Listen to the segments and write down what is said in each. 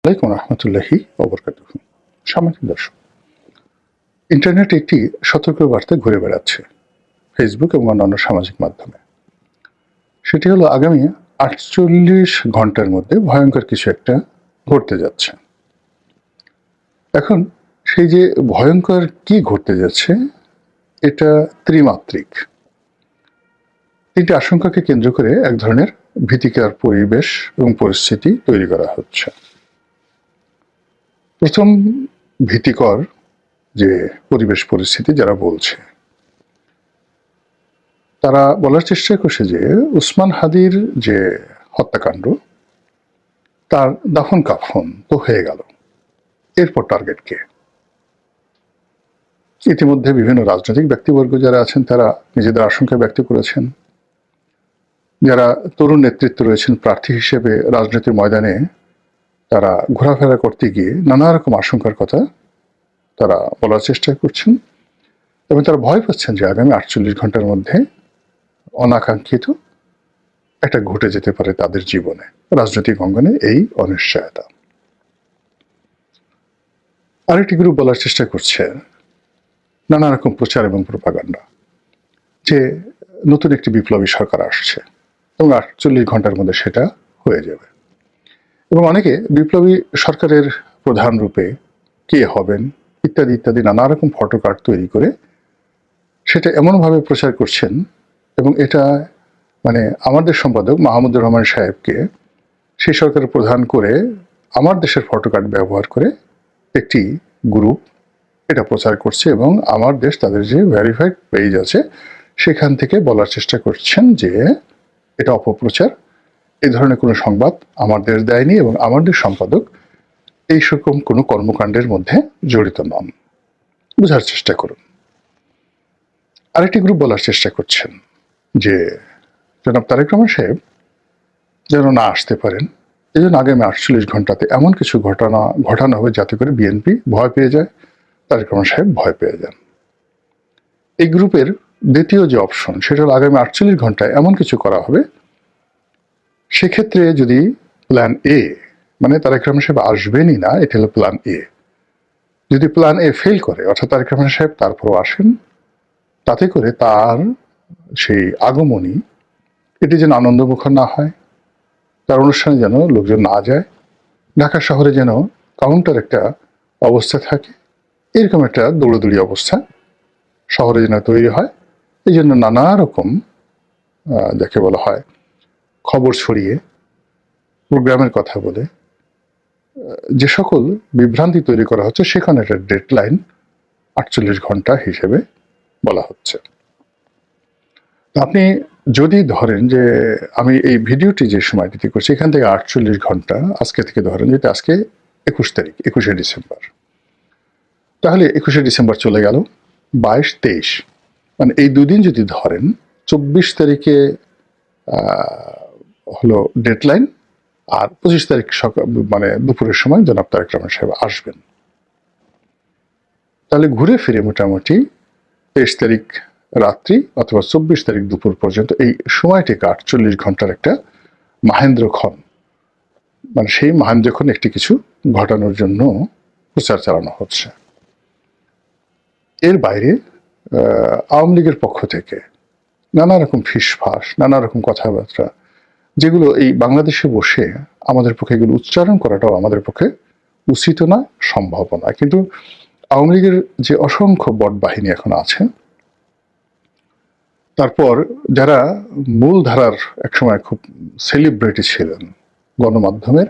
আলাইকুম রহমতুল্লাহি ওবরকাতুহু। সামাজিক দর্শক, ইন্টারনেট একটি সতর্ক বার্তা ঘুরে বেড়াচ্ছে ফেসবুক এবং অন্যান্য সামাজিক মাধ্যমে। সেটি হলো আগামী ৪৮ ঘন্টার মধ্যে ভয়ঙ্কর কিছু একটা ঘটতে যাচ্ছে। এখন সেই যে ভয়ঙ্কর কি ঘটতে যাচ্ছে, এটা ত্রিমাত্রিক। তিনটি আশঙ্কাকে কেন্দ্র করে এক ধরনের ভীতিকর পরিবেশ এবং পরিস্থিতি তৈরি করা হচ্ছে। প্রথম ভীতিকর যে পরিবেশ পরিস্থিতি যারা বলছে, তারা বলার চেষ্টা করছে যে উসমান হাদির যে হত্যাকাণ্ড, তার দাফন কাফন তো হয়ে গেল, এরপর টার্গেট কে? ইতিমধ্যে বিভিন্ন রাজনৈতিক ব্যক্তিবর্গ যারা আছেন তারা নিজেদের আশঙ্কা ব্যক্ত করেছেন। যারা তরুণ নেতৃত্ব রয়েছেন প্রার্থী হিসেবে রাজনীতির ময়দানে, তারা ঘোরাফেরা করতে গিয়ে নানা রকম আশঙ্কার কথা তারা বলার চেষ্টা করছেন এবং তারা ভয় পাচ্ছেন যে আগামী ৪৮ ঘন্টার মধ্যে অনাকাঙ্ক্ষিত একটা ঘটে যেতে পারে তাদের জীবনে, রাজনৈতিক অঙ্গনে এই অনিশ্চয়তা। আরেকটি গ্রুপ বলার চেষ্টা করছে নানা রকম প্রচার এবং প্রোপাগান্ডা যে নতুন একটি বিপ্লবী সরকার আসছে এবং ৪৮ ঘন্টার মধ্যে সেটা হয়ে যাবে। এবং অনেকে বিপ্লবী সরকারের প্রধান রূপে কে হবেন ইত্যাদি ইত্যাদি নানা রকম ফটোকার্ড তৈরি করে সেটা এমনভাবে প্রচার করছেন, এবং এটা মানে আমার দেশ সম্পাদক মাহমুদুর রহমান সাহেবকে সেই সরকারের প্রধান করে আমার দেশের ফটোকার্ড ব্যবহার করে একটি গ্রুপ এটা প্রচার করছে, এবং আমার দেশ তাদের যে ভেরিফাইড পেজ আছে সেখান থেকে বলার চেষ্টা করছেন যে এটা অপপ্রচার, এই ধরনের কোনো সংবাদ আমার দেশ দেয়নি এবং আমার দেশ সম্পাদক এই রকম কোনো কর্মকাণ্ডের মধ্যে জড়িত নন। বোঝার চেষ্টা করুন। আরেকটি গ্রুপ বলার চেষ্টা করছেন যে জনাব তারেক রহমান সাহেব যেন না আসতে পারেন, এই জন্য আগামী ৪৮ ঘন্টাতে এমন কিছু ঘটানো হবে যাতে করে বিএনপি ভয় পেয়ে যায়, তারেক রহমান সাহেব ভয় পেয়ে যান। এই গ্রুপের দ্বিতীয় যে অপশন সেটা হলো আগামী ৪৮ ঘন্টায় এমন কিছু করা হবে, সেক্ষেত্রে যদি প্ল্যান এ, মানে তারেক রহমান সাহেব আসবেনই না, এটা হলো প্ল্যান এ, যদি প্ল্যান এ ফেল করে অর্থাৎ তারেক রহমান সাহেব তারপরও আসেন, তাতে করে তার সেই আগমনী এটি যেন আনন্দমুখর না হয়, তার অনুষ্ঠানে যেন লোকজন না যায়, ঢাকা শহরে যেন কাউন্টার একটা অবস্থা থাকে, এরকম একটা দৌড়াদৌড়ি অবস্থা শহরে যেন তৈরি হয়। এই জন্য নানা রকম যাকে বলা হয় খবর ছড়িয়ে প্রোগ্রামের কথা বলে যে সকল বিভ্রান্তি তৈরি করা হচ্ছে, সেখানে একটা ডেডলাইন ৪৮ ঘন্টা হিসেবে বলা হচ্ছে। আপনি যদি ধরেন যে আমি এই ভিডিওটি যে সময়টিতে করছি এখান থেকে ৪৮ ঘন্টা আজকে থেকে ধরেন, যেটা আজকে ২১ তারিখ, ২১শে ডিসেম্বর, তাহলে ২১শে ডিসেম্বর চলে গেল, ২২, ২৩, মানে এই দুদিন যদি ধরেন, ২৪ তারিখে হলো ডেডলাইন, আর ২৫ তারিখ সকাল মানে দুপুরের সময় জনাব তারেক রহমান সাহেব আসবেন। তাহলে ঘুরে ফিরে মোটামুটি ২৩ তারিখ রাত্রি অথবা ২৪ তারিখ দুপুর পর্যন্ত এই সময়টিকে ৪৮ ঘন্টার একটা মাহেন্দ্রক্ষণ, মানে সেই মাহেন্দ্রক্ষণ একটি কিছু ঘটানোর জন্য প্রচার চালানো হচ্ছে। এর বাইরে আওয়ামী লীগের পক্ষ থেকে নানা রকম ফিসফাস, নানা রকম কথাবার্তা, যেগুলো এই বাংলাদেশে বসে আমাদের পক্ষে এগুলো উচ্চারণ করাটাও আমাদের পক্ষে উচিত না, সম্ভব না। কিন্তু আওয়ামী লীগের যে অসংখ্য বট বাহিনী এখন আছে, তারপর যারা মূল ধারার একসময় খুব সেলিব্রিটি ছিলেন গণমাধ্যমের,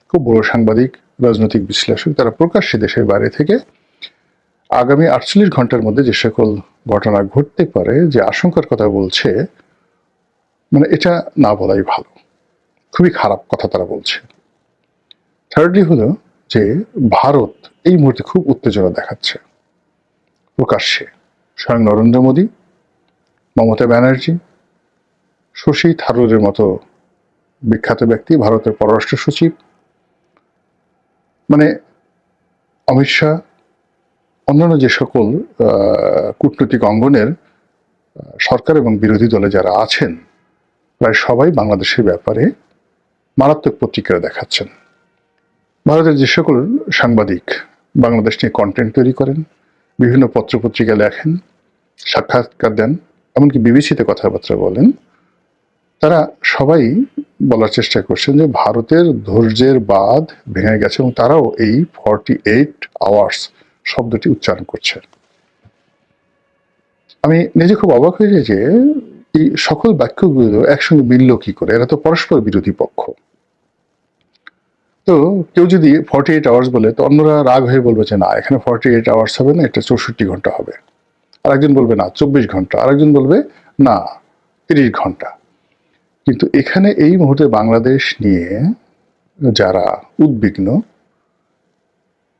খুব বড় সাংবাদিক, রাজনৈতিক বিশ্লেষক, তারা প্রকাশ্যে দেশের বাইরে থেকে আগামী ৪৮ ঘন্টার মধ্যে যে সকল ঘটনা ঘটতে পারে যে আশঙ্কার কথা বলছে, মানে এটা না বলাই ভালো, খুবই খারাপ কথা তারা বলছে। থার্ডলি হলো যে ভারত এই মুহূর্তে খুব উত্তেজনা দেখাচ্ছে প্রকাশ্যে। স্বয়ং নরেন্দ্র মোদী, মমতা ব্যানার্জি, শশী থারুরের মতো বিখ্যাত ব্যক্তি, ভারতের পররাষ্ট্র সচিব, মানে অমিত শাহ, অন্যান্য যে সকল কূটনৈতিক অঙ্গনের সরকার এবং বিরোধী দলে যারা আছেন, প্রায় সবাই বাংলাদেশের ব্যাপারে মারাত্মক প্রতিক্রিয়া দেখাচ্ছেন। ভারতের যে সকল সাংবাদিক বাংলাদেশ নিয়ে কন্টেন্ট তৈরি করেন, বিভিন্ন পত্রপত্রিকা লেখেন, সাক্ষাৎকার দেন, এমনকি বিবিসিতে কথাবার্তা বলেন, তারা সবাই বলার চেষ্টা করছেন যে ভারতের ধৈর্যের বাঁধ ভেঙে গেছে এবং তারাও এই 48 আওয়ার্স শব্দটি উচ্চারণ করছে। আমি নিজে খুব অবাক হয়ে যাই যে এই সকল বাক্যগুলো একসঙ্গে মিলল কি করে, এরা তো পরস্পর বিরোধী পক্ষ। তো কেউ যদি 48 আওয়ার্স বলে তো অন্যরা রাগ হয়ে বলবে যে না, এখানে 48 আওয়ার্স হবে না, এটা 64 ঘন্টা হবে। আরেকজন বলবে না 24 ঘন্টা, আরেকজন বলবে না 30 ঘন্টা। কিন্তু এখানে এই মুহূর্তে বাংলাদেশ নিয়ে যারা উদ্বিগ্ন,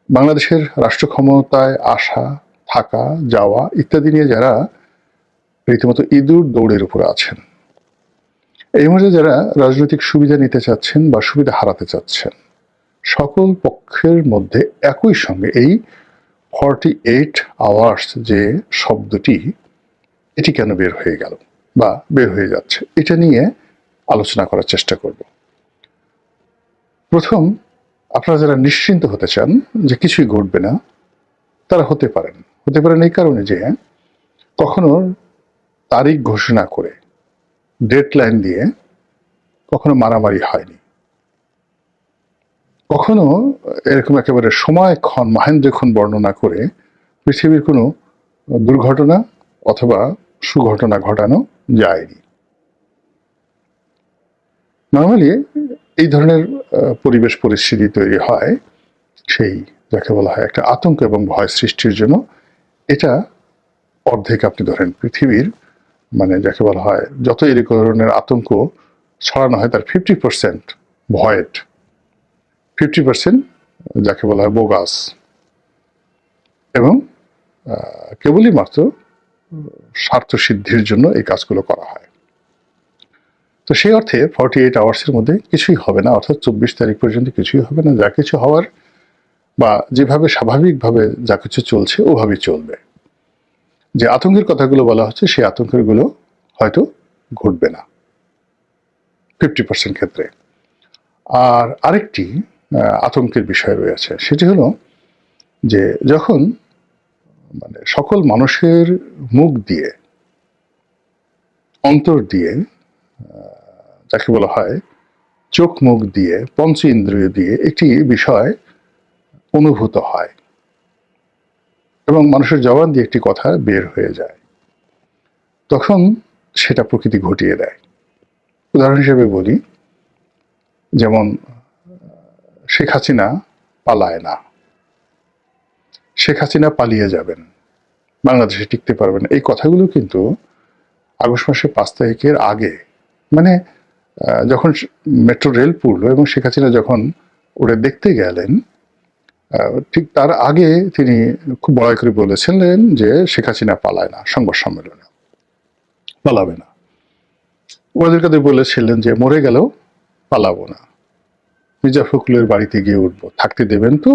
বাংলাদেশের রাষ্ট্র ক্ষমতায় আসা, থাকা, যাওয়া ইত্যাদি নিয়ে যারা রীতিমতো ইঁদুর দৌড়ের উপরে আছেন, এই মুহূর্তে যারা রাজনৈতিক সুবিধা নিতে চাচ্ছেন বা সুবিধা হারাতে চাচ্ছেন, সকল পক্ষের মধ্যে একই সঙ্গে এই 48 আওয়ার্স যে শব্দটি, এটি কেন বের হয়ে গেল বা বের হয়ে যাচ্ছে, এটা নিয়ে আলোচনা করার চেষ্টা করব। প্রথম, আপনারা যারা নিশ্চিন্ত হতে চান যে কিছুই ঘটবে না, তারা হতে পারেন এই কারণে যে কখনো তারিখ ঘোষণা করে ডেডলাইন দিয়ে কখনো মারামারি হয়নি, কখনো এরকম একেবারে সময়ক্ষণ মহেন্দ্রক্ষণ বর্ণনা করে পৃথিবীর কোনো দুর্ঘটনা অথবা সুঘটনা ঘটানো যায়নি। নর্মালি এই ধরনের পরিবেশ পরিস্থিতি তৈরি হয় সেই যাকে বলা হয় একটা আতঙ্ক এবং ভয় সৃষ্টির জন্য। এটা অর্ধেক আপনি ধরেন পৃথিবীর, মানে যাকে বলা হয় যত এই ধরনের আতঙ্ক ছড়ানো হয় তার 50% ভয়েড, 50% যাকে বলা হয় বোগাস, এবং কেবলই মাত্র স্বার্থ সিদ্ধির জন্য এই কাজগুলো করা হয়। তো সেই অর্থে 48 আওয়ার্সের মধ্যে কিছুই হবে না, অর্থাৎ 24 তারিখ পর্যন্ত কিছুই হবে না। যা কিছু হওয়ার বা যেভাবে স্বাভাবিকভাবে যা কিছু চলছে ওভাবেই চলবে। যে আতঙ্কের কথাগুলো বলা হচ্ছে সেই আতঙ্কের গুলো হয়তো ঘটবে না 50% ক্ষেত্রে। আর আরেকটি আতঙ্কের বিষয় রয়েছে, সেটি হলো যে যখন মানে সকল মানুষের মুখ দিয়ে, অন্তর দিয়ে, যাকে বলা হয় চোখ মুখ দিয়ে, পঞ্চ ইন্দ্রিয় দিয়ে একটি বিষয় অনুভূত হয় এবং মানুষের জবান দিয়ে একটি কথা বের হয়ে যায়, তখন সেটা প্রকৃতি ঘটিয়ে দেয়। উদাহরণ হিসেবে বলি, যেমন শেখ হাসিনা পালায় না, শেখ হাসিনা পালিয়ে যাবেন, বাংলাদেশে টিকতে পারবেন, এই কথাগুলো কিন্তু আগস্ট মাসের 5 তারিখের আগে, মানে যখন মেট্রো রেল পুরলো এবং শেখ হাসিনা যখন ওটা দেখতে গেলেন, ঠিক তার আগে তিনি খুব বড়াই করে বলেছিলেন যে শেখ হাসিনা পালায় না, সংবাদ সম্মেলনে পালাবে না। ওয়াজির কাদের বলেছিলেন যে মরে গেলেও পালাবো না, মির্জা ফখরুলের বাড়িতে গিয়ে উঠবো, থাকতে দেবেন তো,